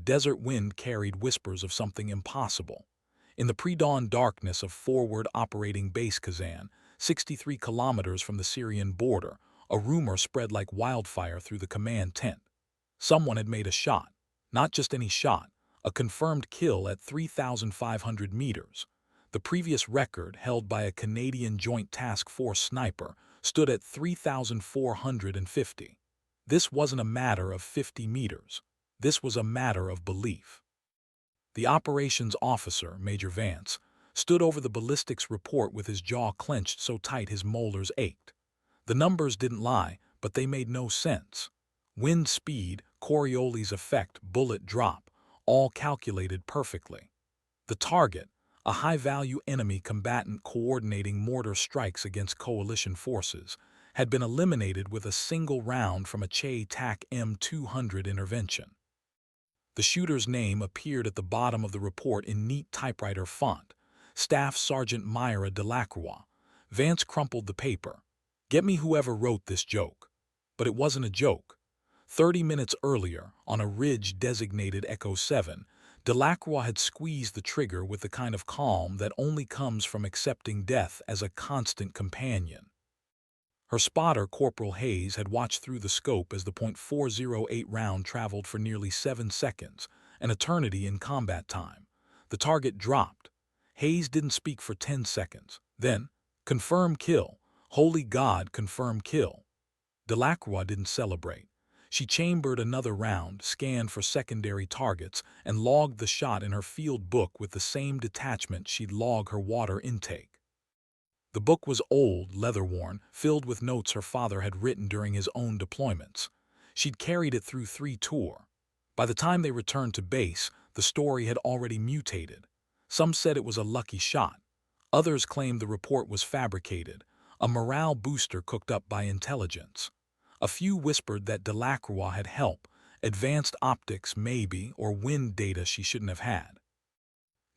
desert wind carried whispers of something impossible. In the pre-dawn darkness of forward operating base Kazan, 63 kilometers from the Syrian border, a rumor spread like wildfire through the command tent. Someone had made a shot, not just any shot, a confirmed kill at 3,500 meters. The previous record, held by a Canadian Joint Task Force sniper, stood at 3,450. This wasn't a matter of 50 meters. This was a matter of belief. The operations officer, Major Vance, stood over the ballistics report with his jaw clenched so tight his molars ached. The numbers didn't lie, but they made no sense. Wind speed, Coriolis effect, bullet drop, all calculated perfectly. The target, a high-value enemy combatant coordinating mortar strikes against coalition forces, had been eliminated with a single round from a Che Tak M200 intervention. The shooter's name appeared at the bottom of the report in neat typewriter font, Staff Sergeant Myra Delacroix. Vance crumpled the paper. Get me whoever wrote this joke. But it wasn't a joke. 30 minutes earlier, on a ridge designated Echo 7, Delacroix had squeezed the trigger with the kind of calm that only comes from accepting death as a constant companion. Her spotter, Corporal Hayes, had watched through the scope as the .408 round traveled for nearly 7 seconds, an eternity in combat time. The target dropped. Hayes didn't speak for 10 seconds. Then, confirm kill. Holy God, confirm kill. Delacroix didn't celebrate. She chambered another round, scanned for secondary targets, and logged the shot in her field book with the same detachment she'd log her water intake. The book was old, leather-worn, filled with notes her father had written during his own deployments. She'd carried it through 3 tours. By the time they returned to base, the story had already mutated. Some said it was a lucky shot. Others claimed the report was fabricated, a morale booster cooked up by intelligence. A few whispered that Delacroix had help, advanced optics maybe, or wind data she shouldn't have had.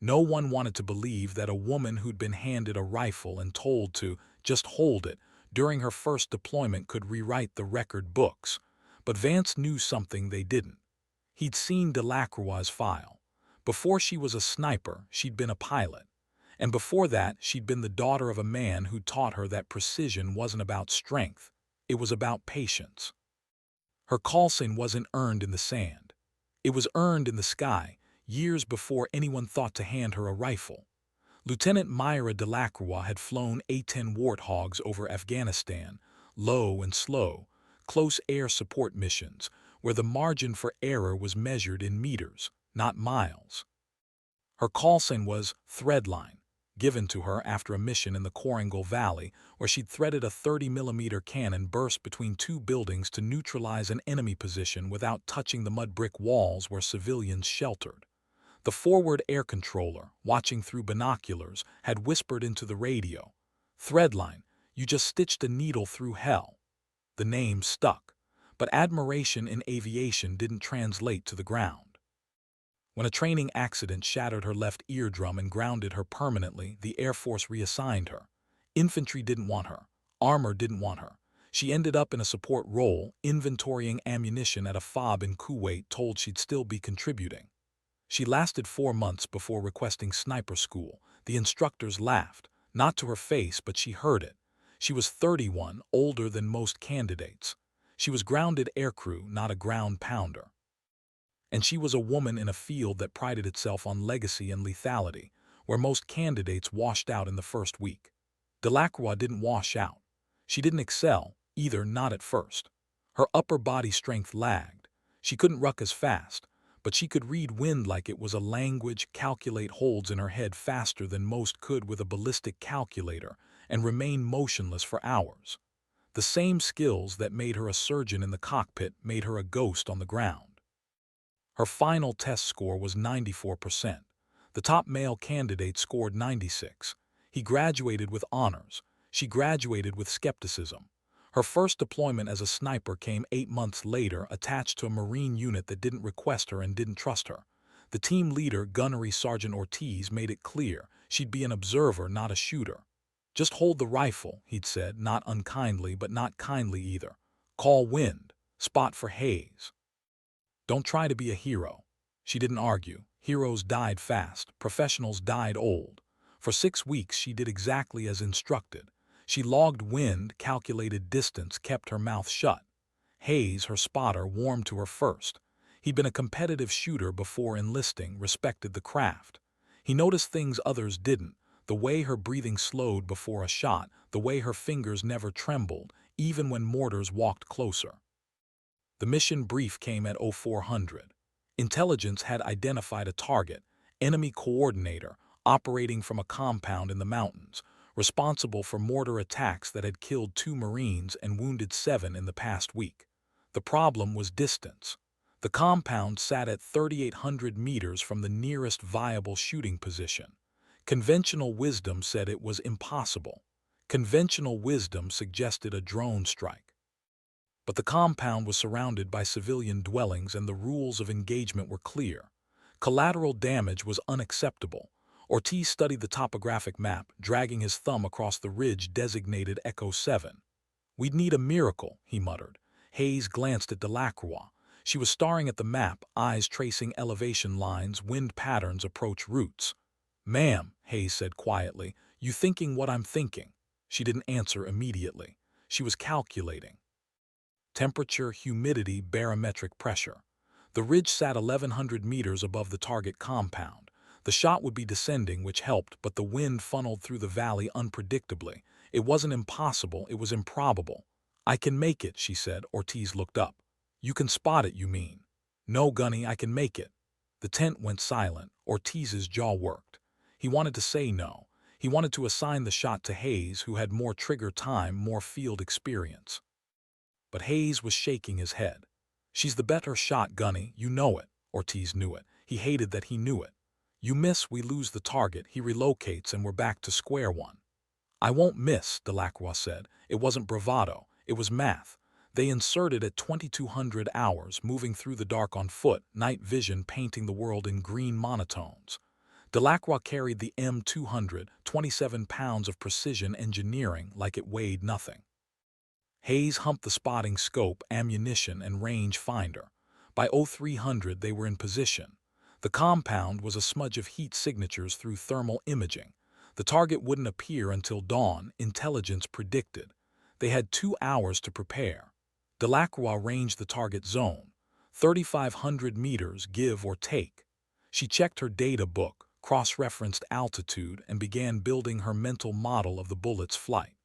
No one wanted to believe that a woman who'd been handed a rifle and told to just hold it during her first deployment could rewrite the record books. But Vance knew something they didn't. He'd seen Delacroix's file. Before she was a sniper, she'd been a pilot. And before that, she'd been the daughter of a man who taught her that precision wasn't about strength. It was about patience. Her call sign wasn't earned in the sand. It was earned in the sky, years before anyone thought to hand her a rifle. Lieutenant Myra Delacroix had flown A-10 Warthogs over Afghanistan, low and slow, close air support missions, where the margin for error was measured in meters, not miles. Her call sign was Threadline, given to her after a mission in the Korangal Valley, where she'd threaded a 30mm cannon burst between 2 buildings to neutralize an enemy position without touching the mud brick walls where civilians sheltered. The forward air controller, watching through binoculars, had whispered into the radio, "Threadline, you just stitched a needle through hell." The name stuck, but admiration in aviation didn't translate to the ground. When a training accident shattered her left eardrum and grounded her permanently, the Air Force reassigned her. Infantry didn't want her. Armor didn't want her. She ended up in a support role, inventorying ammunition at a FOB in Kuwait, told she'd still be contributing. She lasted 4 months before requesting sniper school. The instructors laughed, not to her face, but she heard it. She was 31, older than most candidates. She was grounded aircrew, not a ground pounder. And she was a woman in a field that prided itself on legacy and lethality, where most candidates washed out in the first week. Delacroix didn't wash out. She didn't excel, either, not at first. Her upper body strength lagged. She couldn't ruck as fast, but she could read wind like it was a language, calculate holds in her head faster than most could with a ballistic calculator, and remain motionless for hours. The same skills that made her a surgeon in the cockpit made her a ghost on the ground. Her final test score was 94%. The top male candidate scored 96. He graduated with honors. She graduated with skepticism. Her first deployment as a sniper came 8 months later, attached to a Marine unit that didn't request her and didn't trust her. The team leader, Gunnery Sergeant Ortiz, made it clear she'd be an observer, not a shooter. "Just hold the rifle," he'd said, not unkindly but not kindly either. "Call wind. Spot for Hayes. Don't try to be a hero." She didn't argue. Heroes died fast. Professionals died old. For 6 weeks she did exactly as instructed. She logged wind, calculated distance, kept her mouth shut. Hayes, her spotter, warmed to her first. He'd been a competitive shooter before enlisting, respected the craft. He noticed things others didn't, the way her breathing slowed before a shot, the way her fingers never trembled, even when mortars walked closer. The mission brief came at 0400. Intelligence had identified a target, enemy coordinator, operating from a compound in the mountains, responsible for mortar attacks that had killed 2 Marines and wounded 7 in the past week. The problem was distance. The compound sat at 3,800 meters from the nearest viable shooting position. Conventional wisdom said it was impossible. Conventional wisdom suggested a drone strike. But the compound was surrounded by civilian dwellings and the rules of engagement were clear. Collateral damage was unacceptable. Ortiz studied the topographic map, dragging his thumb across the ridge designated Echo 7. "We'd need a miracle," he muttered. Hayes glanced at Delacroix. She was staring at the map, eyes tracing elevation lines, wind patterns, approach routes. "Ma'am," Hayes said quietly, "you thinking what I'm thinking?" She didn't answer immediately. She was calculating. Temperature, humidity, barometric pressure. The ridge sat 1,100 meters above the target compound. The shot would be descending, which helped, but the wind funneled through the valley unpredictably. It wasn't impossible, it was improbable. "I can make it," she said. Ortiz looked up. "You can spot it, you mean?" "No, Gunny, I can make it." The tent went silent. Ortiz's jaw worked. He wanted to say no. He wanted to assign the shot to Hayes, who had more trigger time, more field experience. But Hayes was shaking his head. "She's the better shot, Gunny, you know it." Ortiz knew it. He hated that he knew it. "You miss, we lose the target, he relocates, and we're back to square one." "I won't miss," Delacroix said. It wasn't bravado, it was math. They inserted at 2200 hours, moving through the dark on foot, night vision painting the world in green monotones. Delacroix carried the M200, 27 pounds of precision engineering like it weighed nothing. Hayes humped the spotting scope, ammunition, and range finder. By 0300 they were in position. The compound was a smudge of heat signatures through thermal imaging. The target wouldn't appear until dawn, intelligence predicted. They had 2 hours to prepare. Delacroix ranged the target zone. 3,500 meters, give or take. She checked her data book, cross-referenced altitude, and began building her mental model of the bullet's flight.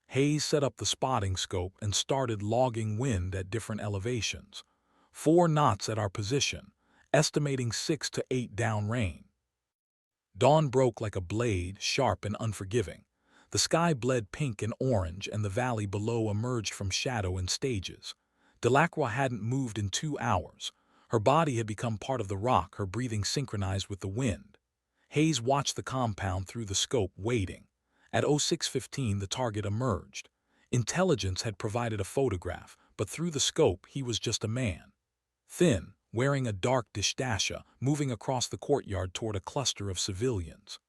Hayes set up the spotting scope and started logging wind at different elevations. 4 knots at our position, estimating 6 to 8 downrange. Dawn broke like a blade, sharp and unforgiving. The sky bled pink and orange, and the valley below emerged from shadow in stages. Delacroix hadn't moved in 2 hours. Her body had become part of the rock, her breathing synchronized with the wind. Hayes watched the compound through the scope, waiting. At 0615 the target emerged. Intelligence had provided a photograph, but through the scope he was just a man. Thin, wearing a dark dishdasha, moving across the courtyard toward a cluster of civilians.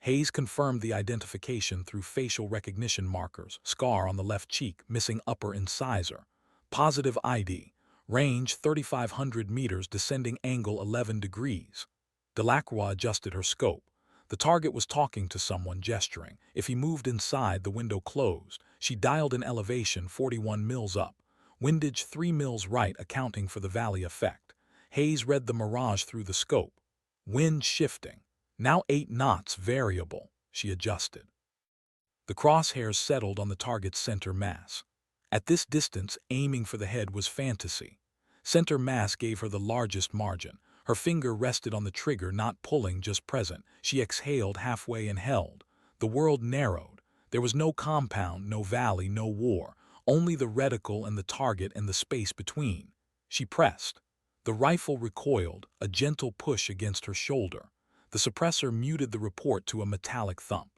Hayes confirmed the identification through facial recognition markers, scar on the left cheek, missing upper incisor. Positive ID, range 3,500 meters, descending angle 11 degrees. Delacroix adjusted her scope. The target was talking to someone, gesturing. If he moved inside, the window closed. She dialed in elevation 41 mils up. Windage 3 mils right, accounting for the valley effect. Hayes read the mirage through the scope. Wind shifting. Now 8 knots, variable. She adjusted. The crosshairs settled on the target's center mass. At this distance, aiming for the head was fantasy. Center mass gave her the largest margin. Her finger rested on the trigger, not pulling, just present. She exhaled halfway and held. The world narrowed. There was no compound, no valley, no war. Only the reticle and the target and the space between. She pressed. The rifle recoiled, a gentle push against her shoulder. The suppressor muted the report to a metallic thump.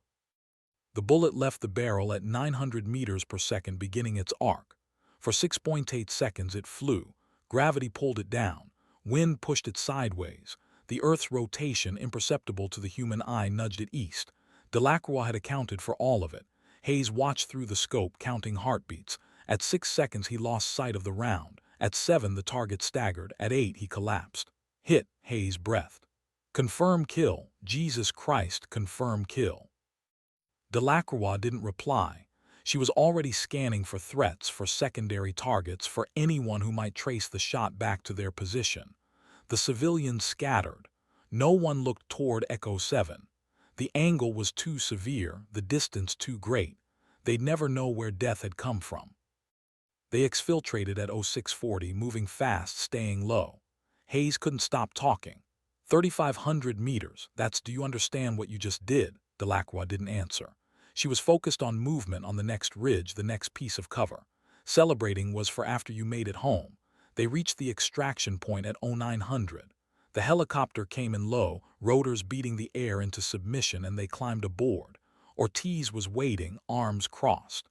The bullet left the barrel at 900 meters per second, beginning its arc. For 6.8 seconds it flew. Gravity pulled it down. Wind pushed it sideways. The Earth's rotation, imperceptible to the human eye, nudged it east. Delacroix had accounted for all of it. Hayes watched through the scope, counting heartbeats. At 6 seconds he lost sight of the round. At 7 the target staggered. At 8 he collapsed. Hit, Hayes breathed. Confirm kill, Jesus Christ, confirm kill. Delacroix didn't reply. She was already scanning for threats, for secondary targets, for anyone who might trace the shot back to their position. The civilians scattered. No one looked toward Echo 7. The angle was too severe, the distance too great. They'd never know where death had come from. They exfiltrated at 0640, moving fast, staying low. Hayes couldn't stop talking. 3,500 meters, do you understand what you just did? Delacroix didn't answer. She was focused on movement on the next ridge, the next piece of cover. Celebrating was for after you made it home. They reached the extraction point at 0900. The helicopter came in low, rotors beating the air into submission, and they climbed aboard. Ortiz was waiting, arms crossed.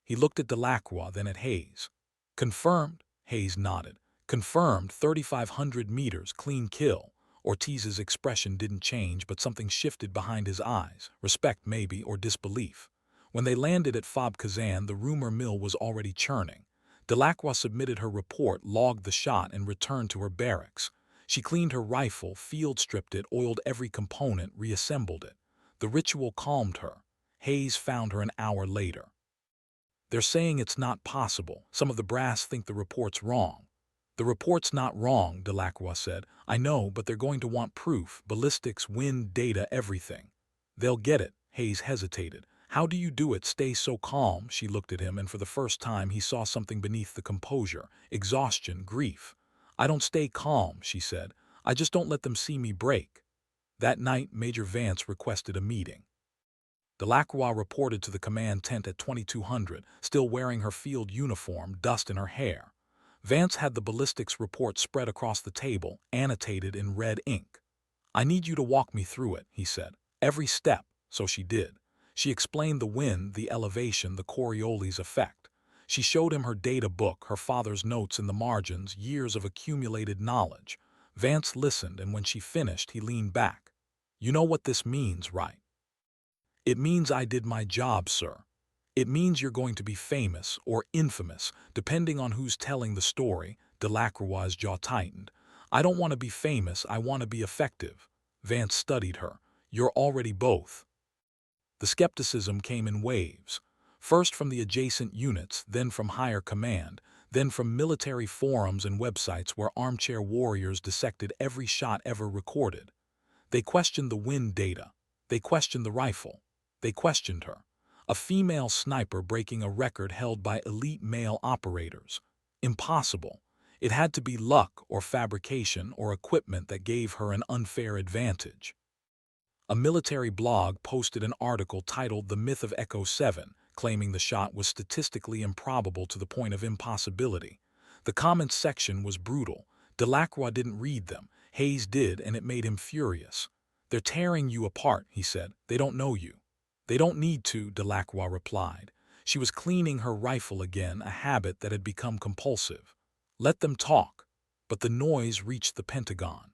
He looked at Delacroix, then at Hayes. Confirmed? Hayes nodded. Confirmed, 3,500 meters, clean kill. Ortiz's expression didn't change, but something shifted behind his eyes. Respect, maybe, or disbelief. When they landed at Fob Kazan, the rumor mill was already churning. Delacroix submitted her report, logged the shot, and returned to her barracks. She cleaned her rifle, field-stripped it, oiled every component, reassembled it. The ritual calmed her. Hayes found her an hour later. They're saying it's not possible. Some of the brass think the report's wrong. The report's not wrong, Delacroix said. I know, but they're going to want proof. Ballistics, wind, data, everything. They'll get it. Hayes hesitated. How do you do it? Stay so calm. She looked at him, and for the first time he saw something beneath the composure. Exhaustion, grief. I don't stay calm, she said. I just don't let them see me break. That night, Major Vance requested a meeting. Delacroix reported to the command tent at 2200, still wearing her field uniform, dust in her hair. Vance had the ballistics report spread across the table, annotated in red ink. I need you to walk me through it, he said. Every step. So she did. She explained the wind, the elevation, the Coriolis effect. She showed him her data book, her father's notes in the margins, years of accumulated knowledge. Vance listened, and when she finished, he leaned back. You know what this means, right? It means I did my job, sir. It means you're going to be famous or infamous, depending on who's telling the story. Delacroix's jaw tightened. I don't want to be famous, I want to be effective. Vance studied her. You're already both. The skepticism came in waves. First from the adjacent units, then from higher command, then from military forums and websites where armchair warriors dissected every shot ever recorded. They questioned the wind data. They questioned the rifle. They questioned her. A female sniper breaking a record held by elite male operators. Impossible. It had to be luck or fabrication or equipment that gave her an unfair advantage. A military blog posted an article titled The Myth of Echo 7, claiming the shot was statistically improbable to the point of impossibility. The comments section was brutal. Delacroix didn't read them. Hayes did, and it made him furious. They're tearing you apart, he said. They don't know you. They don't need to, Delacroix replied. She was cleaning her rifle again, a habit that had become compulsive. Let them talk. But the noise reached the Pentagon.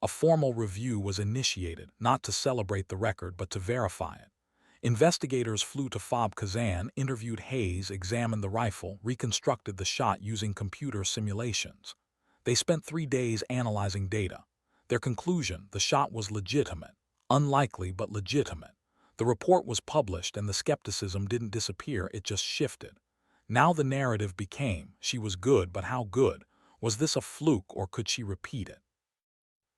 A formal review was initiated, not to celebrate the record, but to verify it. Investigators flew to Fob Kazan, interviewed Hayes, examined the rifle, reconstructed the shot using computer simulations. They spent 3 days analyzing data. Their conclusion, the shot was legitimate. Unlikely, but legitimate. The report was published, and the skepticism didn't disappear, it just shifted. Now the narrative became, she was good, but how good? Was this a fluke, or could she repeat it?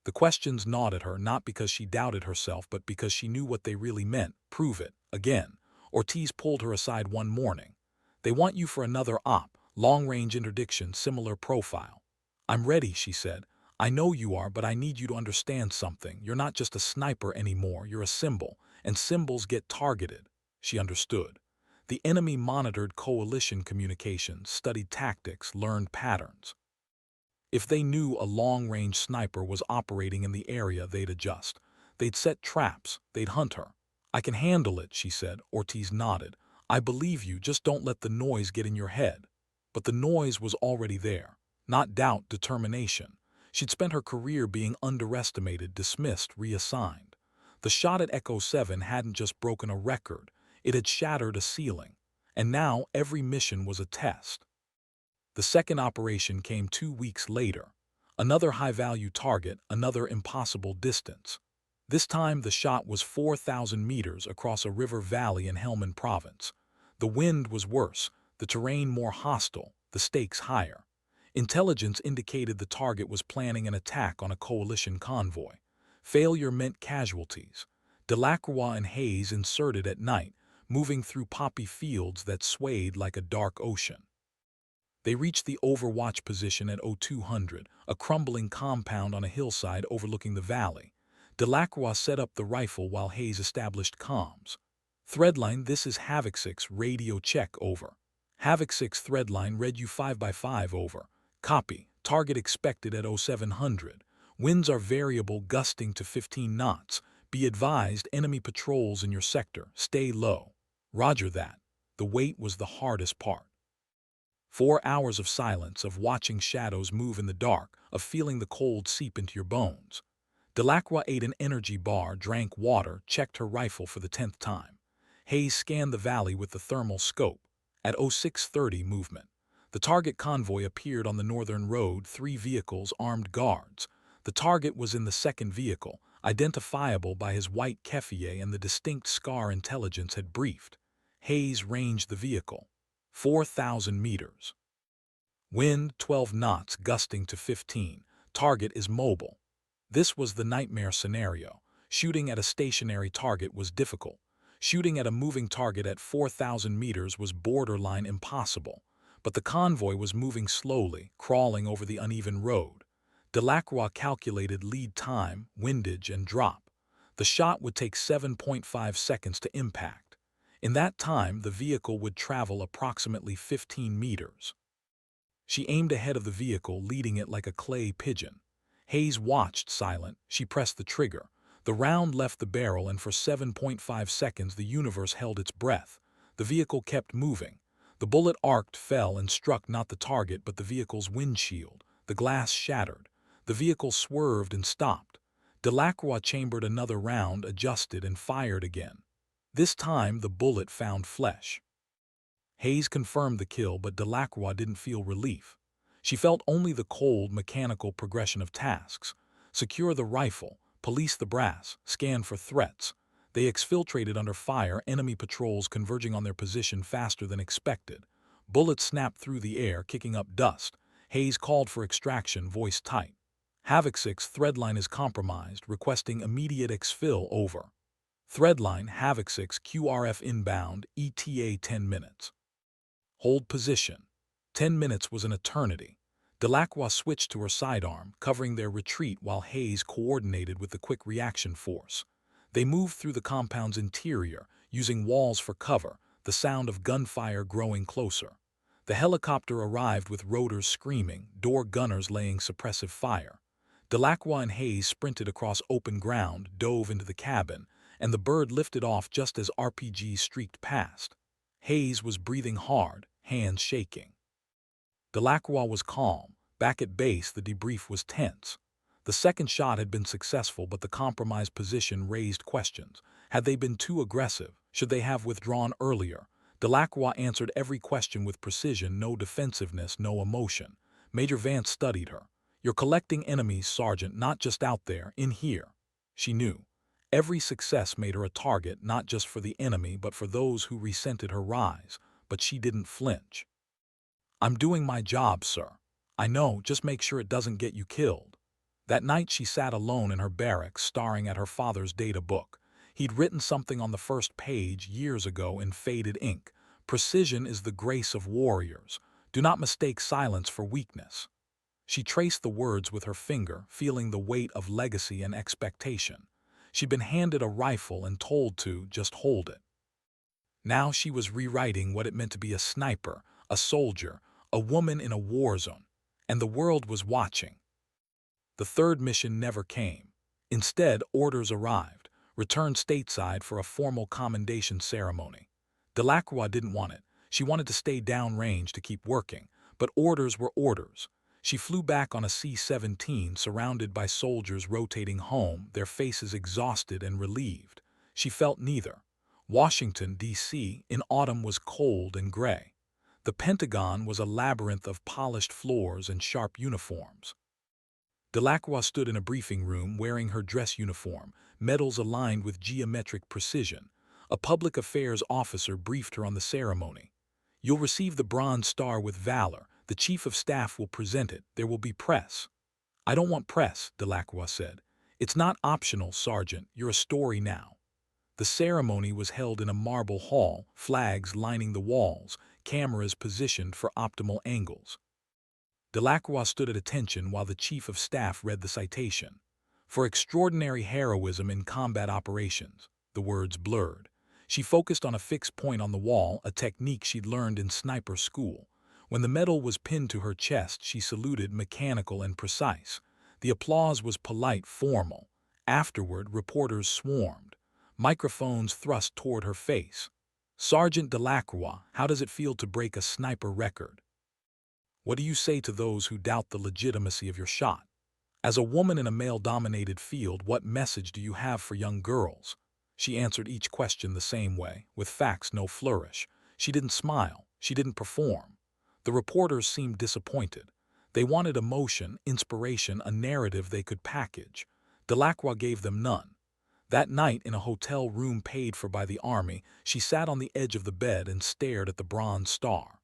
The questions gnawed at her, not because she doubted herself, but because she knew what they really meant. Prove it. Again. Ortiz pulled her aside one morning. They want you for another op, long-range interdiction, similar profile. I'm ready, she said. I know you are, but I need you to understand something. You're not just a sniper anymore, you're a symbol, and symbols get targeted. She understood. The enemy monitored coalition communications, studied tactics, learned patterns. If they knew a long-range sniper was operating in the area, they'd adjust. They'd set traps, they'd hunt her. I can handle it, she said. Ortiz nodded. I believe you, just don't let the noise get in your head. But the noise was already there. Not doubt, determination. She'd spent her career being underestimated, dismissed, reassigned. The shot at Echo 7 hadn't just broken a record, it had shattered a ceiling. And now every mission was a test. The second operation came 2 weeks later. Another high-value target, another impossible distance. This time the shot was 4,000 meters across a river valley in Helmand Province. The wind was worse, the terrain more hostile, the stakes higher. Intelligence indicated the target was planning an attack on a coalition convoy. Failure meant casualties. Delacroix and Hayes inserted at night, moving through poppy fields that swayed like a dark ocean. They reached the overwatch position at 0200, a crumbling compound on a hillside overlooking the valley. Delacroix set up the rifle while Hayes established comms. Threadline, this is Havoc 6, radio check, over. Havoc 6 threadline, read you 5x5, over. Copy. Target expected at 0700. Winds are variable, gusting to 15 knots. Be advised, enemy patrols in your sector. Stay low. Roger that. The wait was the hardest part. 4 hours of silence, of watching shadows move in the dark, of feeling the cold seep into your bones. Delacroix ate an energy bar, drank water, checked her rifle for the 10th time. Hayes scanned the valley with the thermal scope. At 0630 movement. The target convoy appeared on the northern road, 3 vehicles, armed guards. The target was in the second vehicle, identifiable by his white keffiyeh and the distinct scar intelligence had briefed. Hayes ranged the vehicle. 4,000 meters. Wind 12 knots, gusting to 15. Target is mobile. This was the nightmare scenario. Shooting at a stationary target was difficult. Shooting at a moving target at 4,000 meters was borderline impossible. But the convoy was moving slowly, crawling over the uneven road. Delacroix calculated lead time, windage, and drop. The shot would take 7.5 seconds to impact. In that time, the vehicle would travel approximately 15 meters. She aimed ahead of the vehicle, leading it like a clay pigeon. Hayes watched, silent. She pressed the trigger. The round left the barrel, and for 7.5 seconds the universe held its breath. The vehicle kept moving. The bullet arced, fell, and struck not the target but the vehicle's windshield. The glass shattered. The vehicle swerved and stopped. Delacroix chambered another round, adjusted, and fired again. This time the bullet found flesh. Hayes confirmed the kill, but Delacroix didn't feel relief. She felt only the cold, mechanical progression of tasks. Secure the rifle, police the brass, scan for threats. They exfiltrated under fire, enemy patrols converging on their position faster than expected. Bullets snapped through the air, kicking up dust. Hayes called for extraction, voice tight. Havoc 6 threadline is compromised, requesting immediate exfil, over. Threadline, Havoc 6 QRF inbound, ETA 10 minutes. Hold position. 10 minutes was an eternity. Delacroix switched to her sidearm, covering their retreat while Hayes coordinated with the quick reaction force. They moved through the compound's interior, using walls for cover, the sound of gunfire growing closer. The helicopter arrived with rotors screaming, door gunners laying suppressive fire. Delacroix and Hayes sprinted across open ground, dove into the cabin, and the bird lifted off just as RPGs streaked past. Hayes was breathing hard, hands shaking. Delacroix was calm. Back at base, the debrief was tense. The second shot had been successful, but the compromised position raised questions. Had they been too aggressive? Should they have withdrawn earlier? Delacroix answered every question with precision, no defensiveness, no emotion. Major Vance studied her. You're collecting enemies, Sergeant, not just out there, in here. She knew. Every success made her a target, not just for the enemy, but for those who resented her rise. But she didn't flinch. I'm doing my job, sir. I know, just make sure it doesn't get you killed. That night she sat alone in her barracks, staring at her father's data book. He'd written something on the first page years ago in faded ink. Precision is the grace of warriors. Do not mistake silence for weakness. She traced the words with her finger, feeling the weight of legacy and expectation. She'd been handed a rifle and told to just hold it. Now she was rewriting what it meant to be a sniper, a soldier, a woman in a war zone, and the world was watching. The third mission never came. Instead, orders arrived, returned stateside for a formal commendation ceremony. Delacroix didn't want it. She wanted to stay downrange to keep working, but orders were orders. She flew back on a C-17, surrounded by soldiers rotating home, their faces exhausted and relieved. She felt neither. Washington, D.C., in autumn was cold and gray. The Pentagon was a labyrinth of polished floors and sharp uniforms. Delacroix stood in a briefing room wearing her dress uniform, medals aligned with geometric precision. A public affairs officer briefed her on the ceremony. "You'll receive the Bronze Star with valor. The Chief of Staff will present it. There will be press." "I don't want press," Delacroix said. "It's not optional, Sergeant. You're a story now." The ceremony was held in a marble hall, flags lining the walls, cameras positioned for optimal angles. Delacroix stood at attention while the Chief of Staff read the citation. "For extraordinary heroism in combat operations," the words blurred. She focused on a fixed point on the wall, a technique she'd learned in sniper school. When the medal was pinned to her chest, she saluted, mechanical and precise. The applause was polite, formal. Afterward, reporters swarmed. Microphones thrust toward her face. "Sergeant Delacroix, how does it feel to break a sniper record? What do you say to those who doubt the legitimacy of your shot? As a woman in a male-dominated field, what message do you have for young girls?" She answered each question the same way, with facts, no flourish. She didn't smile. She didn't perform. The reporters seemed disappointed. They wanted emotion, inspiration, a narrative they could package. Delacroix gave them none. That night, in a hotel room paid for by the army, she sat on the edge of the bed and stared at the Bronze Star.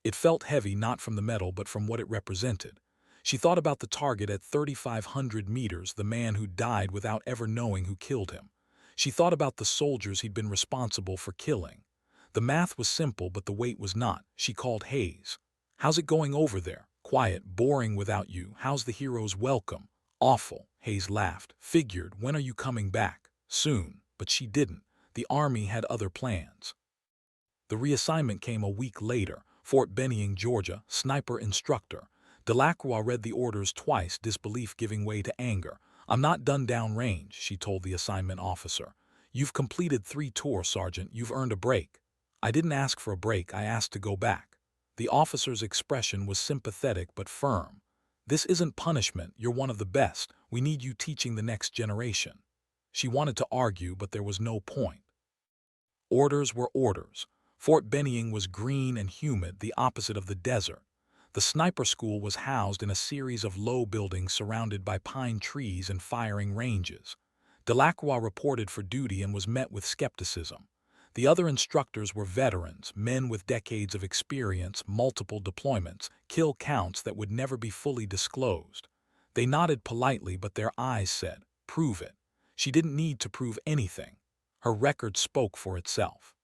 It felt heavy not from the medal but from what it represented. She thought about the target at 3,500 meters, the man who died without ever knowing who killed him. She thought about the soldiers he'd been responsible for killing. The math was simple, but the weight was not. She called Hayes. "How's it going over there?" "Quiet, boring without you." "How's the heroes' welcome?" "Awful." Hayes laughed. "Figured. When are you coming back?" "Soon." But she didn't. The army had other plans. The reassignment came a week later. Fort Benning, Georgia, sniper instructor. Delacroix read the orders twice, disbelief giving way to anger. "I'm not done downrange," she told the assignment officer. "You've completed 3 tours, Sergeant. You've earned a break." "I didn't ask for a break. I asked to go back." The officer's expression was sympathetic but firm. "This isn't punishment. You're one of the best. We need you teaching the next generation." She wanted to argue, but there was no point. Orders were orders. Fort Benning was green and humid, the opposite of the desert. The sniper school was housed in a series of low buildings surrounded by pine trees and firing ranges. Delacroix reported for duty and was met with skepticism. The other instructors were veterans, men with decades of experience, multiple deployments, kill counts that would never be fully disclosed. They nodded politely, but their eyes said, "Prove it." She didn't need to prove anything. Her record spoke for itself.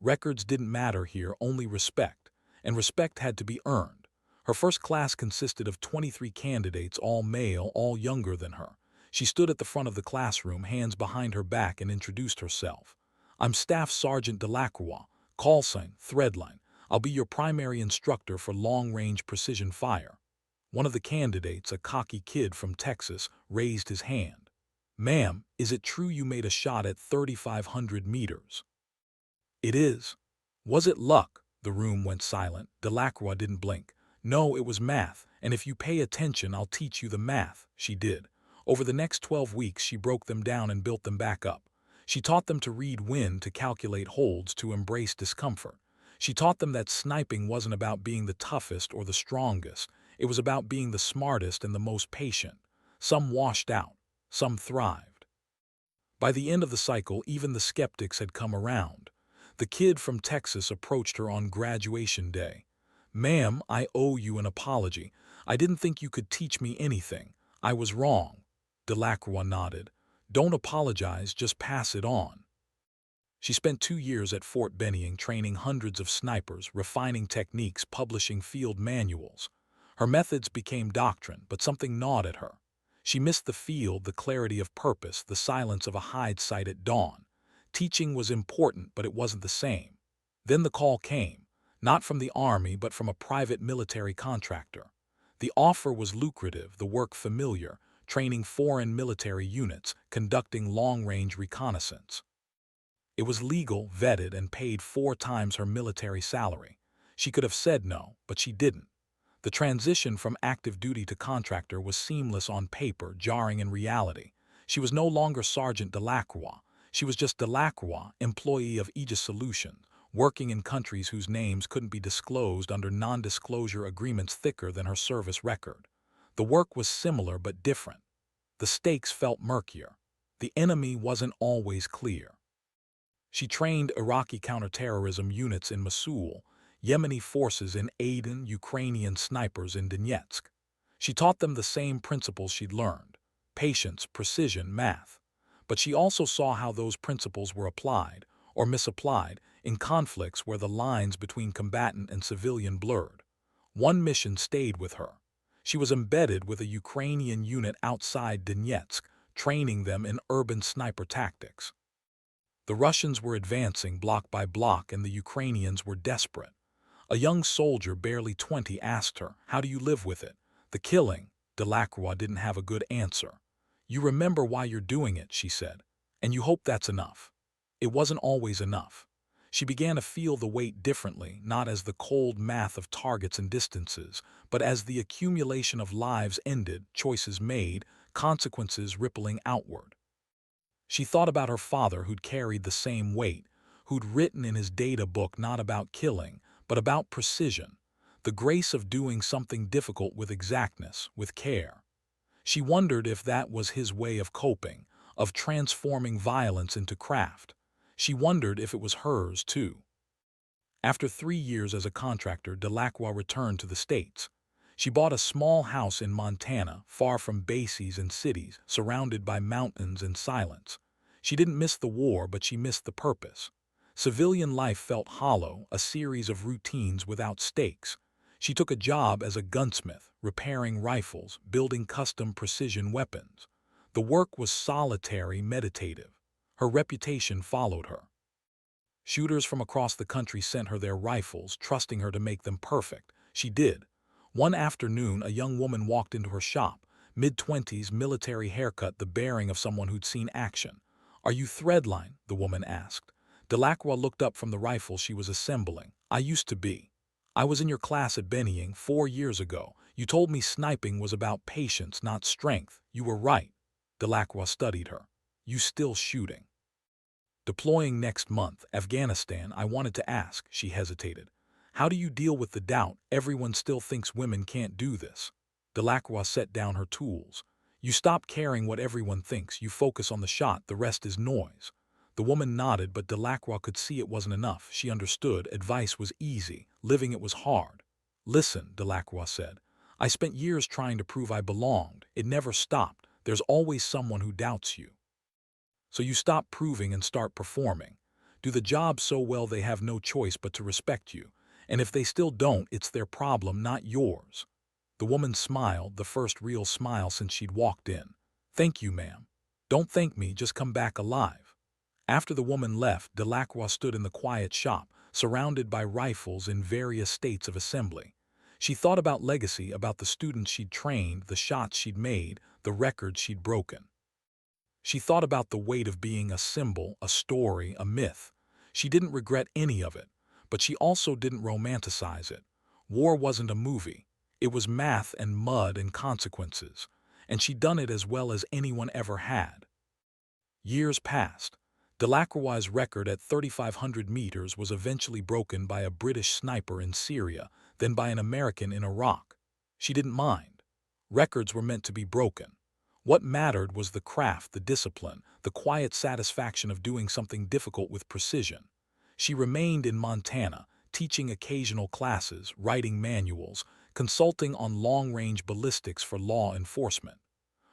Records didn't matter here, only respect, and respect had to be earned. Her first class consisted of 23 candidates, all male, all younger than her. She stood at the front of the classroom, hands behind her back, and introduced herself. "I'm Staff Sergeant Delacroix, call sign, Threadline. I'll be your primary instructor for long-range precision fire." One of the candidates, a cocky kid from Texas, raised his hand. "Ma'am, is it true you made a shot at 3,500 meters?" "It is." "Was it luck?" The room went silent. Delacroix didn't blink. "No, it was math, and if you pay attention, I'll teach you the math." She did. Over the next 12 weeks, she broke them down and built them back up. She taught them to read wind, to calculate holds, to embrace discomfort. She taught them that sniping wasn't about being the toughest or the strongest. It was about being the smartest and the most patient. Some washed out. Some thrived. By the end of the cycle, even the skeptics had come around. The kid from Texas approached her on graduation day. "Ma'am, I owe you an apology. I didn't think you could teach me anything. I was wrong." Delacroix nodded. "Don't apologize, just pass it on." She spent 2 years at Fort Benning training hundreds of snipers, refining techniques, publishing field manuals. Her methods became doctrine, but something gnawed at her. She missed the field, the clarity of purpose, the silence of a hide site at dawn. Teaching was important, but it wasn't the same. Then the call came, not from the army, but from a private military contractor. The offer was lucrative, the work familiar, training foreign military units, conducting long-range reconnaissance. It was legal, vetted, and paid 4 times her military salary. She could have said no, but she didn't. The transition from active duty to contractor was seamless on paper, jarring in reality. She was no longer Sergeant Delacroix. She was just Delacroix, employee of Aegis Solutions, working in countries whose names couldn't be disclosed under non-disclosure agreements thicker than her service record. The work was similar but different. The stakes felt murkier. The enemy wasn't always clear. She trained Iraqi counterterrorism units in Mosul, Yemeni forces in Aden, Ukrainian snipers in Donetsk. She taught them the same principles she'd learned: patience, precision, math. But she also saw how those principles were applied, or misapplied, in conflicts where the lines between combatant and civilian blurred. One mission stayed with her. She was embedded with a Ukrainian unit outside Donetsk, training them in urban sniper tactics. The Russians were advancing block by block and the Ukrainians were desperate. A young soldier, barely 20, asked her, "How do you live with it?" The killing. Delacroix didn't have a good answer. "You remember why you're doing it," she said, "and you hope that's enough." It wasn't always enough. She began to feel the weight differently, not as the cold math of targets and distances, but as the accumulation of lives ended, choices made, consequences rippling outward. She thought about her father, who'd carried the same weight, who'd written in his data book not about killing, but about precision, the grace of doing something difficult with exactness, with care. She wondered if that was his way of coping, of transforming violence into craft. She wondered if it was hers, too. After 3 years as a contractor, Delacroix returned to the States. She bought a small house in Montana, far from bases and cities, surrounded by mountains and silence. She didn't miss the war, but she missed the purpose. Civilian life felt hollow, a series of routines without stakes. She took a job as a gunsmith, repairing rifles, building custom precision weapons. The work was solitary, meditative. Her reputation followed her. Shooters from across the country sent her their rifles, trusting her to make them perfect. She did. One afternoon, a young woman walked into her shop, mid-20s, military haircut, the bearing of someone who'd seen action. "Are you Threadline?" the woman asked. Delacroix looked up from the rifle she was assembling. "I used to be. I was in your class at Bennying 4 years ago. You told me sniping was about patience, not strength. You were right." Delacroix studied her. "You still shooting?" "Deploying next month, Afghanistan." "I wanted to ask," she hesitated. "How do you deal with the doubt? Everyone still thinks women can't do this." Delacroix set down her tools. "You stop caring what everyone thinks. You focus on the shot. The rest is noise." The woman nodded, but Delacroix could see it wasn't enough. She understood. Advice was easy. Living it was hard. "Listen," Delacroix said. "I spent years trying to prove I belonged. It never stopped. There's always someone who doubts you. So you stop proving and start performing. Do the job so well they have no choice but to respect you. And if they still don't, it's their problem, not yours." The woman smiled, the first real smile since she'd walked in. "Thank you, ma'am." "Don't thank me, just come back alive." After the woman left, Delacroix stood in the quiet shop, surrounded by rifles in various states of assembly. She thought about legacy, about the students she'd trained, the shots she'd made, the records she'd broken. She thought about the weight of being a symbol, a story, a myth. She didn't regret any of it, but she also didn't romanticize it. War wasn't a movie. It was math and mud and consequences, and she'd done it as well as anyone ever had. Years passed. Delacroix's record at 3,500 meters was eventually broken by a British sniper in Syria, then by an American in Iraq. She didn't mind. Records were meant to be broken. What mattered was the craft, the discipline, the quiet satisfaction of doing something difficult with precision. She remained in Montana, teaching occasional classes, writing manuals, consulting on long-range ballistics for law enforcement.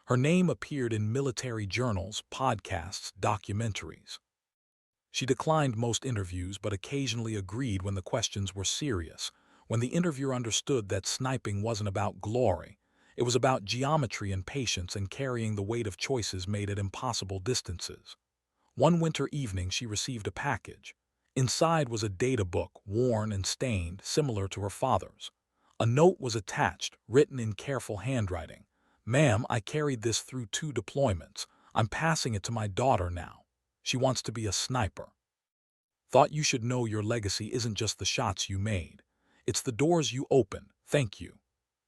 Her name appeared in military journals, podcasts, documentaries. She declined most interviews but occasionally agreed when the questions were serious, when the interviewer understood that sniping wasn't about glory. It was about geometry and patience and carrying the weight of choices made at impossible distances. One winter evening she received a package. Inside was a data book, worn and stained, similar to her father's. A note was attached, written in careful handwriting. "Ma'am, I carried this through 2 deployments. I'm passing it to my daughter now. She wants to be a sniper. Thought you should know your legacy isn't just the shots you made. It's the doors you open. Thank you."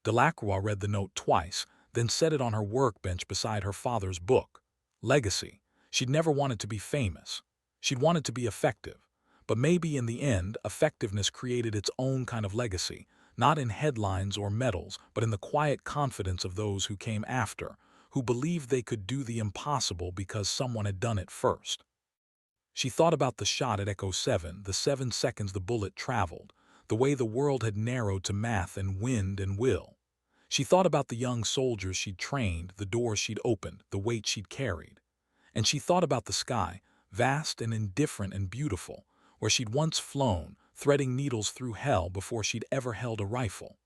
Delacroix read the note twice, then set it on her workbench beside her father's book. Legacy. She'd never wanted to be famous. She'd wanted to be effective. But maybe in the end, effectiveness created its own kind of legacy, not in headlines or medals, but in the quiet confidence of those who came after, who believed they could do the impossible because someone had done it first. She thought about the shot at Echo 7, the 7 seconds the bullet traveled, the way the world had narrowed to math and wind and will. She thought about the young soldiers she'd trained, the doors she'd opened, the weight she'd carried. And she thought about the sky, vast and indifferent and beautiful, where she'd once flown, threading needles through hell before she'd ever held a rifle.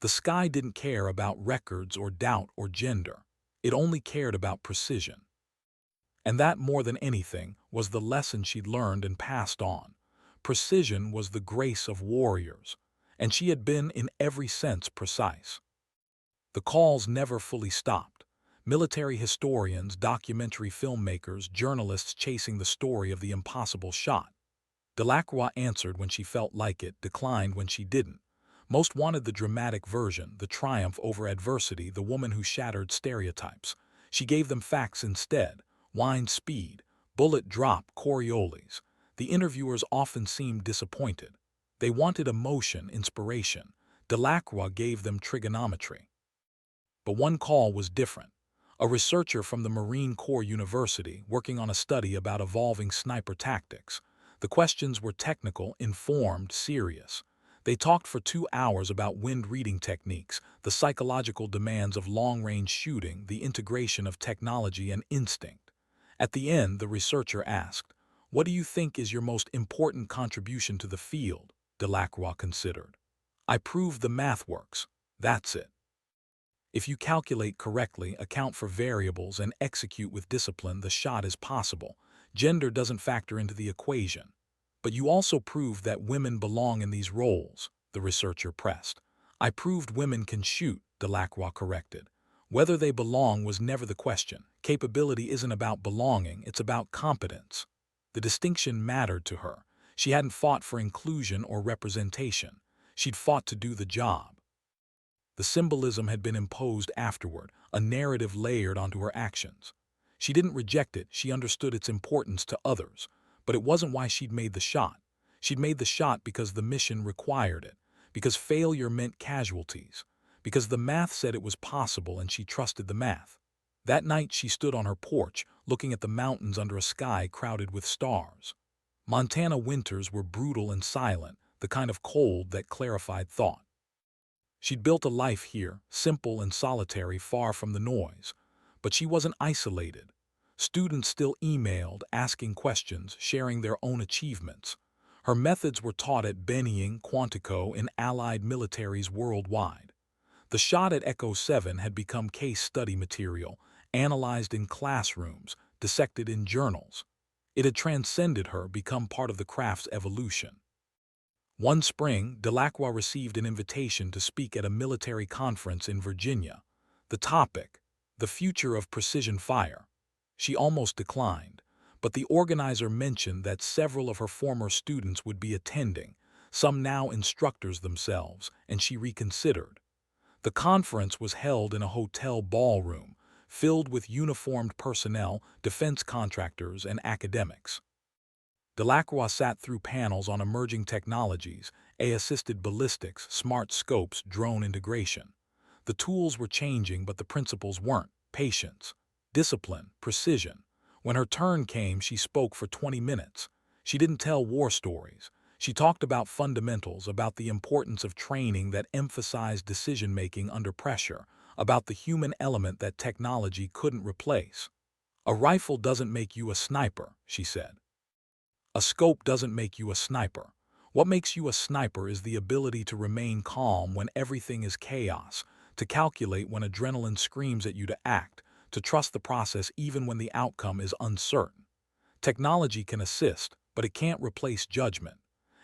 The sky didn't care about records or doubt or gender. It only cared about precision. And that, more than anything, was the lesson she'd learned and passed on. Precision was the grace of warriors, and she had been, in every sense, precise. The calls never fully stopped. Military historians, documentary filmmakers, journalists chasing the story of the impossible shot. Delacroix answered when she felt like it, declined when she didn't. Most wanted the dramatic version, the triumph over adversity, the woman who shattered stereotypes. She gave them facts instead: wind speed, bullet drop, Coriolis. The interviewers often seemed disappointed. They wanted emotion, inspiration. Delacroix gave them trigonometry. But one call was different. A researcher from the Marine Corps University working on a study about evolving sniper tactics. The questions were technical, informed, serious. They talked for 2 hours about wind reading techniques, the psychological demands of long-range shooting, the integration of technology and instinct. At the end, the researcher asked, "What do you think is your most important contribution to the field?" Delacroix considered. "I proved the math works. That's it. If you calculate correctly, account for variables, and execute with discipline, the shot is possible. Gender doesn't factor into the equation. But you also proved that women belong in these roles," the researcher pressed. "I proved women can shoot," Delacroix corrected. Whether they belong was never the question. Capability isn't about belonging, it's about competence. The distinction mattered to her. She hadn't fought for inclusion or representation. She'd fought to do the job. The symbolism had been imposed afterward, a narrative layered onto her actions. She didn't reject it, she understood its importance to others. But it wasn't why she'd made the shot. She'd made the shot because the mission required it, because failure meant casualties, because the math said it was possible and she trusted the math. That night she stood on her porch, looking at the mountains under a sky crowded with stars. Montana winters were brutal and silent, the kind of cold that clarified thought. She'd built a life here, simple and solitary, far from the noise. But she wasn't isolated. Students still emailed, asking questions, sharing their own achievements. Her methods were taught at Benning, Quantico, and allied militaries worldwide. The shot at Echo 7 had become case study material, analyzed in classrooms, dissected in journals. It had transcended her, become part of the craft's evolution. One spring, Delacroix received an invitation to speak at a military conference in Virginia. The topic: the future of precision fire. She almost declined, but the organizer mentioned that several of her former students would be attending, some now instructors themselves, and she reconsidered. The conference was held in a hotel ballroom, filled with uniformed personnel, defense contractors, and academics. Delacroix sat through panels on emerging technologies, AI-assisted ballistics, smart scopes, drone integration. The tools were changing, but the principles weren't: patience, discipline, precision. When her turn came, she spoke for 20 minutes. She didn't tell war stories. She talked about fundamentals, about the importance of training that emphasized decision-making under pressure, about the human element that technology couldn't replace. "A rifle doesn't make you a sniper," she said. "A scope doesn't make you a sniper. What makes you a sniper is the ability to remain calm when everything is chaos, to calculate when adrenaline screams at you, to act, to trust the process even when the outcome is uncertain. Technology can assist, but it can't replace judgment.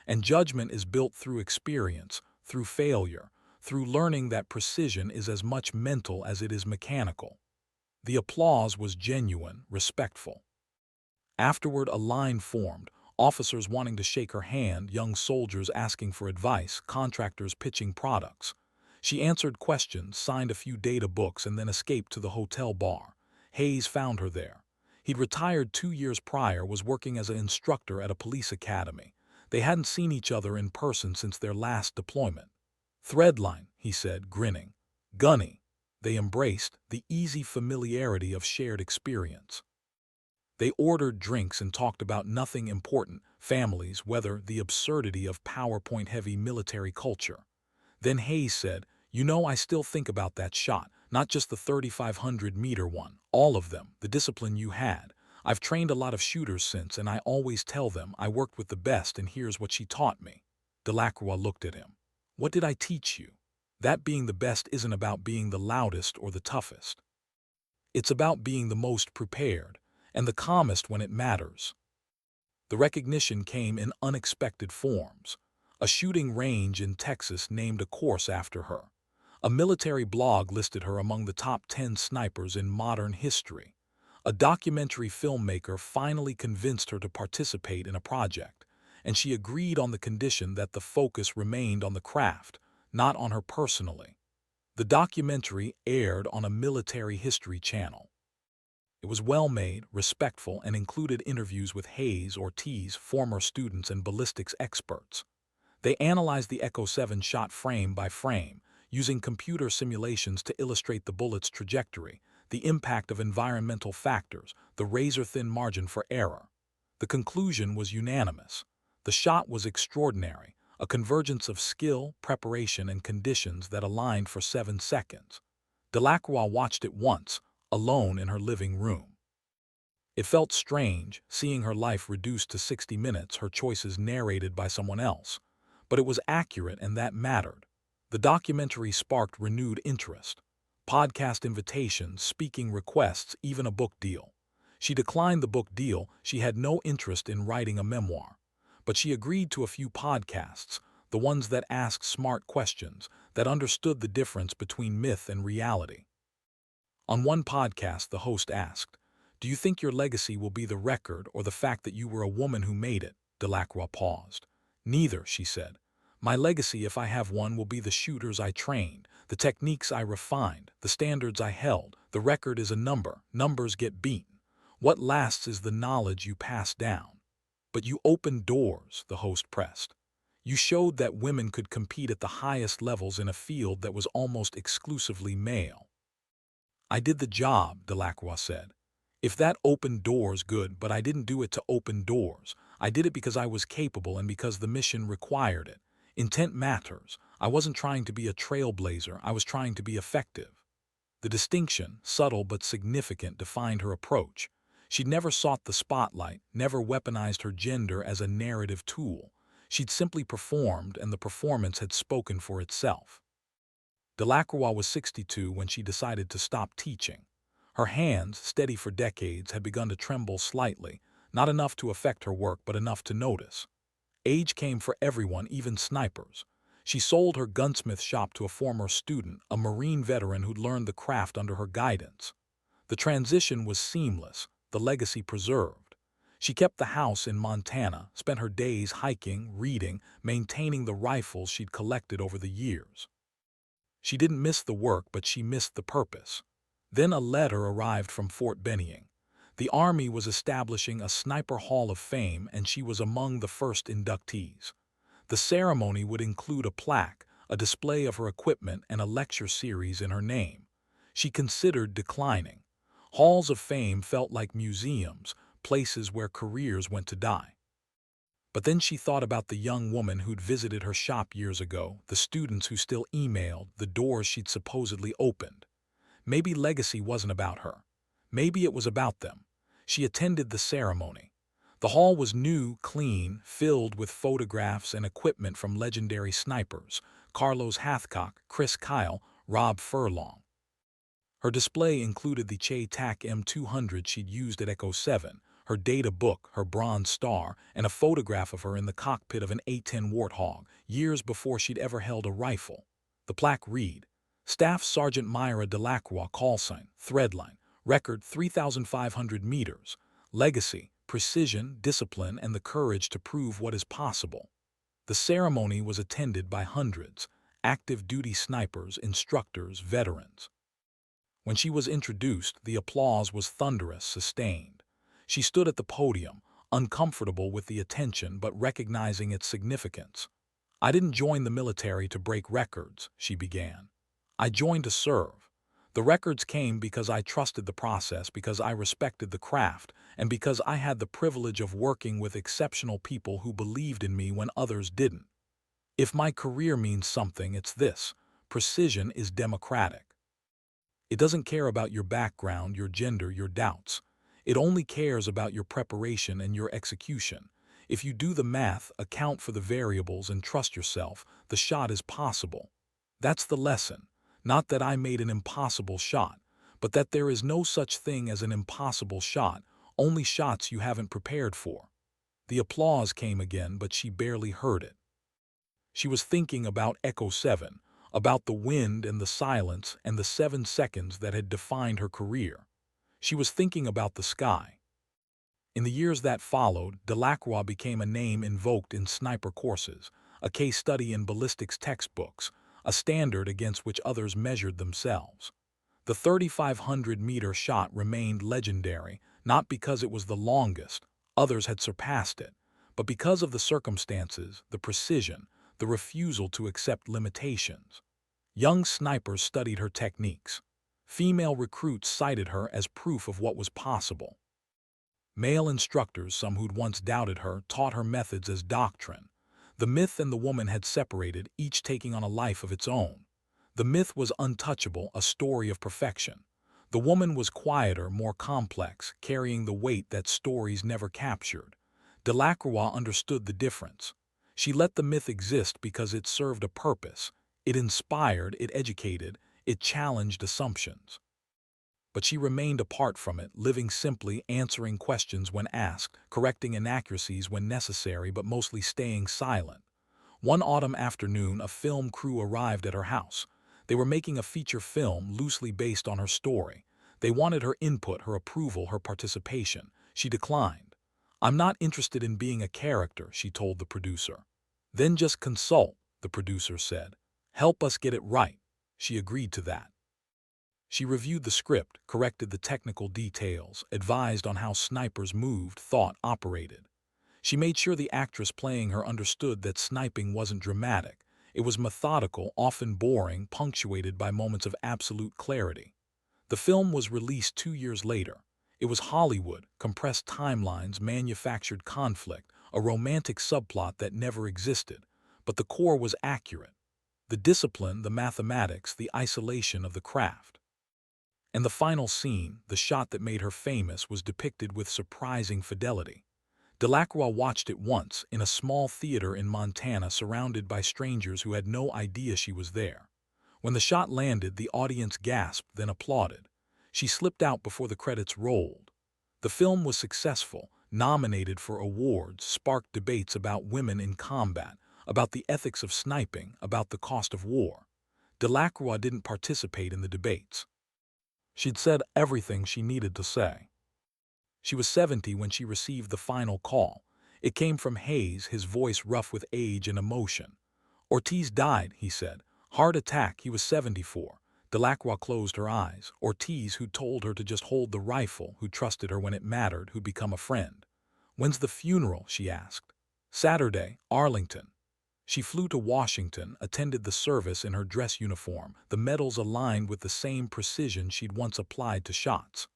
And judgment is built through experience, through failure, through learning that precision is as much mental as it is mechanical." The applause was genuine, respectful. Afterward, a line formed. Officers wanting to shake her hand, young soldiers asking for advice, contractors pitching products. She answered questions, signed a few data books, and then escaped to the hotel bar. Hayes found her there. He'd retired 2 years prior, was working as an instructor at a police academy. They hadn't seen each other in person since their last deployment. Threadline, he said, grinning. Gunny. They embraced the easy familiarity of shared experience. They ordered drinks and talked about nothing important, families, weather, the absurdity of PowerPoint-heavy military culture. Then Hayes said, "You know, I still think about that shot, not just the 3,500-meter one, all of them, the discipline you had. I've trained a lot of shooters since, and I always tell them I worked with the best, and here's what she taught me." Delacroix looked at him. "What did I teach you? That being the best isn't about being the loudest or the toughest. It's about being the most prepared, and the calmest when it matters." The recognition came in unexpected forms. A shooting range in Texas named a course after her. A military blog listed her among the top 10 snipers in modern history. A documentary filmmaker finally convinced her to participate in a project, and she agreed on the condition that the focus remained on the craft, not on her personally. The documentary aired on a military history channel. It was well-made, respectful, and included interviews with Hayes, Ortiz, former students, and ballistics experts. They analyzed the Echo 7 shot frame by frame, using computer simulations to illustrate the bullet's trajectory, the impact of environmental factors, the razor-thin margin for error. The conclusion was unanimous. The shot was extraordinary, a convergence of skill, preparation, and conditions that aligned for 7 seconds. Delacroix watched it once, alone in her living room. It felt strange, seeing her life reduced to 60 minutes, her choices narrated by someone else. But it was accurate, and that mattered. The documentary sparked renewed interest. Podcast invitations, speaking requests, even a book deal. She declined the book deal. She had no interest in writing a memoir. But she agreed to a few podcasts, the ones that asked smart questions, that understood the difference between myth and reality. On one podcast, the host asked, "Do you think your legacy will be the record or the fact that you were a woman who made it?" Delacroix paused. "Neither," she said. "My legacy, if I have one, will be the shooters I trained, the techniques I refined, the standards I held. The record is a number. Numbers get beaten. What lasts is the knowledge you pass down." "But you opened doors," the host pressed. "You showed that women could compete at the highest levels in a field that was almost exclusively male." "I did the job," Delacroix said. "If that opened doors, good, but I didn't do it to open doors. I did it because I was capable and because the mission required it. Intent matters. I wasn't trying to be a trailblazer, I was trying to be effective." The distinction, subtle but significant, defined her approach. She'd never sought the spotlight, never weaponized her gender as a narrative tool. She'd simply performed, and the performance had spoken for itself. Delacroix was 62 when she decided to stop teaching. Her hands, steady for decades, had begun to tremble slightly, not enough to affect her work but enough to notice. Age came for everyone, even snipers. She sold her gunsmith shop to a former student, a Marine veteran who'd learned the craft under her guidance. The transition was seamless, the legacy preserved. She kept the house in Montana, spent her days hiking, reading, maintaining the rifles she'd collected over the years. She didn't miss the work, but she missed the purpose. Then a letter arrived from Fort Benning. The Army was establishing a Sniper Hall of Fame, and she was among the first inductees. The ceremony would include a plaque, a display of her equipment, and a lecture series in her name. She considered declining. Halls of Fame felt like museums, places where careers went to die. But then she thought about the young woman who'd visited her shop years ago, the students who still emailed, the doors she'd supposedly opened. Maybe legacy wasn't about her. Maybe it was about them. She attended the ceremony. The hall was new, clean, filled with photographs and equipment from legendary snipers, Carlos Hathcock, Chris Kyle, Rob Furlong. Her display included the Che-Tak M200 she'd used at Echo 7, her data book, her Bronze Star, and a photograph of her in the cockpit of an A-10 Warthog, years before she'd ever held a rifle. The plaque read, "Staff Sergeant Myra Delacroix, callsign, Threadline, record 3,500 meters, legacy, precision, discipline, and the courage to prove what is possible." The ceremony was attended by hundreds, active duty snipers, instructors, veterans. When she was introduced, the applause was thunderous, sustained. She stood at the podium, uncomfortable with the attention but recognizing its significance. "I didn't join the military to break records," she began. "I joined to serve. The records came because I trusted the process, because I respected the craft, and because I had the privilege of working with exceptional people who believed in me when others didn't. If my career means something, it's this: precision is democratic. It doesn't care about your background, your gender, your doubts. It only cares about your preparation and your execution. If you do the math, account for the variables, and trust yourself, the shot is possible." That's the lesson. Not that I made an impossible shot, but that there is no such thing as an impossible shot, only shots you haven't prepared for. The applause came again, but she barely heard it. She was thinking about Echo 7, about the wind and the silence and the 7 seconds that had defined her career. She was thinking about the sky. In the years that followed, Delacroix became a name invoked in sniper courses, a case study in ballistics textbooks, a standard against which others measured themselves. The 3,500-meter shot remained legendary, not because it was the longest, others had surpassed it, but because of the circumstances, the precision, the refusal to accept limitations. Young snipers studied her techniques. Female recruits cited her as proof of what was possible. Male instructors, some who'd once doubted her, taught her methods as doctrine. The myth and the woman had separated, each taking on a life of its own. The myth was untouchable, a story of perfection. The woman was quieter, more complex, carrying the weight that stories never captured. Delacroix understood the difference. She let the myth exist because it served a purpose. It inspired, it educated, it challenged assumptions. But she remained apart from it, living simply, answering questions when asked, correcting inaccuracies when necessary, but mostly staying silent. One autumn afternoon, a film crew arrived at her house. They were making a feature film loosely based on her story. They wanted her input, her approval, her participation. She declined. "I'm not interested in being a character," she told the producer. "Then just consult," the producer said. "Help us get it right." She agreed to that. She reviewed the script, corrected the technical details, advised on how snipers moved, thought, operated. She made sure the actress playing her understood that sniping wasn't dramatic. It was methodical, often boring, punctuated by moments of absolute clarity. The film was released 2 years later. It was Hollywood, compressed timelines, manufactured conflict, a romantic subplot that never existed. But the core was accurate. The discipline, the mathematics, the isolation of the craft. And the final scene, the shot that made her famous, was depicted with surprising fidelity. Delacroix watched it once, in a small theater in Montana, surrounded by strangers who had no idea she was there. When the shot landed, the audience gasped, then applauded. She slipped out before the credits rolled. The film was successful, nominated for awards, sparked debates about women in combat, about the ethics of sniping, about the cost of war. Delacroix didn't participate in the debates. She'd said everything she needed to say. She was 70 when she received the final call. It came from Hayes, his voice rough with age and emotion. "Ortiz died," he said. "Heart attack, he was 74. Delacroix closed her eyes. Ortiz, who told her to just hold the rifle, who trusted her when it mattered, who'd become a friend. "When's the funeral?" she asked. "Saturday, Arlington." She flew to Washington, attended the service in her dress uniform, the medals aligned with the same precision she'd once applied to shots.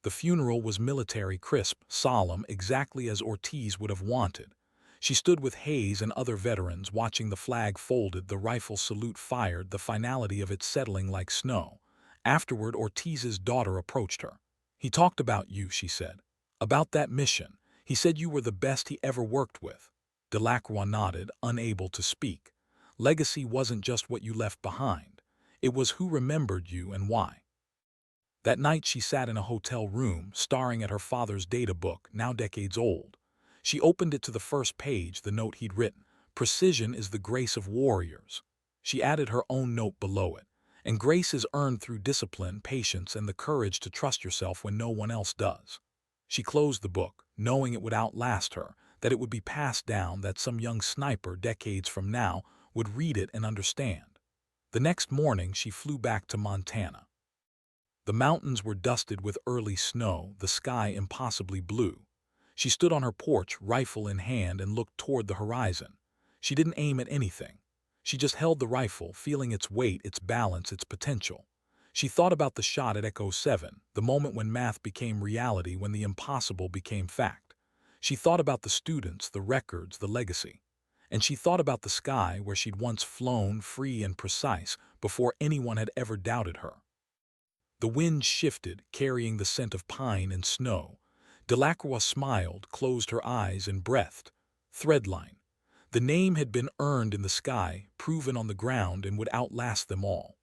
The funeral was military, crisp, solemn, exactly as Ortiz would have wanted. She stood with Hayes and other veterans, watching the flag folded, the rifle salute fired, the finality of it settling like snow. Afterward, Ortiz's daughter approached her. "He talked about you," she said. "About that mission. He said you were the best he ever worked with." Delacroix nodded, unable to speak. Legacy wasn't just what you left behind. It was who remembered you and why. That night she sat in a hotel room, staring at her father's data book, now decades old. She opened it to the first page, the note he'd written. "Precision is the grace of warriors." She added her own note below it. "And grace is earned through discipline, patience, and the courage to trust yourself when no one else does." She closed the book, knowing it would outlast her, that it would be passed down, that some young sniper decades from now would read it and understand. The next morning she flew back to Montana. The mountains were dusted with early snow, the sky impossibly blue. She stood on her porch, rifle in hand, and looked toward the horizon. She didn't aim at anything. She just held the rifle, feeling its weight, its balance, its potential. She thought about the shot at Echo 7, the moment when math became reality, when the impossible became fact. She thought about the students, the records, the legacy. And she thought about the sky where she'd once flown, free and precise, before anyone had ever doubted her. The wind shifted, carrying the scent of pine and snow. Delacroix smiled, closed her eyes, and breathed. Threadline. The name had been earned in the sky, proven on the ground, and would outlast them all.